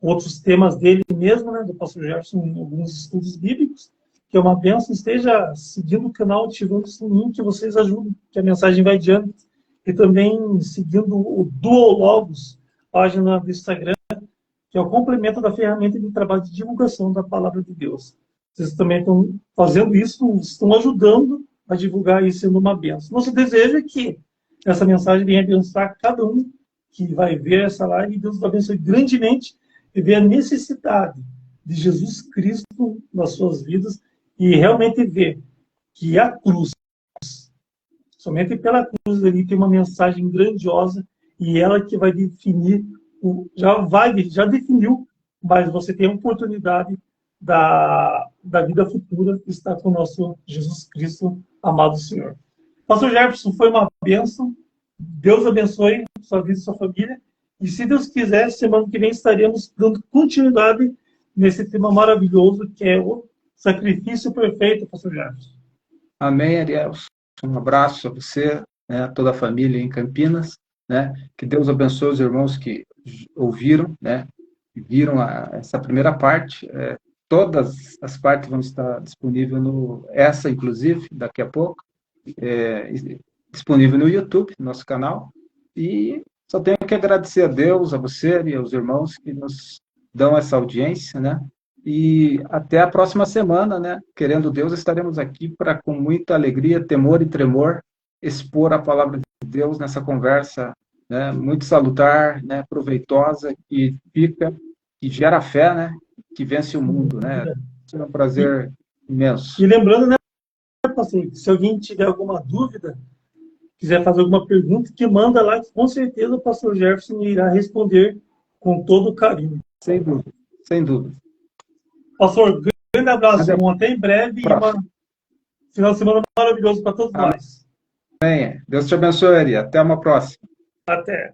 outros temas dele mesmo, né, do pastor Jefferson, em alguns estudos bíblicos, que é uma bênção. Esteja seguindo o canal, ativando o sininho, que vocês ajudam, que a mensagem vai adiante. E também seguindo o Duologos, página do Instagram, que é o complemento da ferramenta de trabalho de divulgação da palavra de Deus. Vocês também estão fazendo isso, estão ajudando a divulgar isso, sendo uma bênção. Nosso desejo é que essa mensagem venha abençoar cada um que vai ver essa live, e Deus os abençoe grandemente e ver a necessidade de Jesus Cristo nas suas vidas e realmente ver que a cruz, somente pela cruz ali, tem uma mensagem grandiosa e ela que vai definir, já definiu, mas você tem a oportunidade da vida futura que está com o nosso Jesus Cristo, amado Senhor. Pastor Jefferson, foi uma bênção. Deus abençoe sua vida e sua família. E se Deus quiser, semana que vem estaremos dando continuidade nesse tema maravilhoso que é o sacrifício perfeito, Pastor Jefferson. Amém, Ariel. Um abraço a você, né, a toda a família em Campinas, né? Que Deus abençoe os irmãos que ouviram, né? Viram essa primeira parte. Todas as partes vão estar disponíveis essa, inclusive, daqui a pouco, disponível no YouTube, nosso canal. E só tenho que agradecer a Deus, a você e aos irmãos que nos dão essa audiência, né? E até a próxima semana, né? Querendo Deus, estaremos aqui para, com muita alegria, temor e tremor, expor a palavra de Deus nessa conversa, né? Muito salutar, né? Proveitosa, que fica, que gera fé, né? Que vence o mundo, né? Isso é um prazer imenso. E lembrando, né, pastor, se alguém tiver alguma dúvida, quiser fazer alguma pergunta, que manda lá, que com certeza o pastor Jefferson irá responder com todo carinho. Sem dúvida, sem dúvida. Pastor, grande abraço, irmão. Até em breve e um final de semana maravilhoso para todos nós. Amém. Deus te abençoe, Ari. Até uma próxima. Até.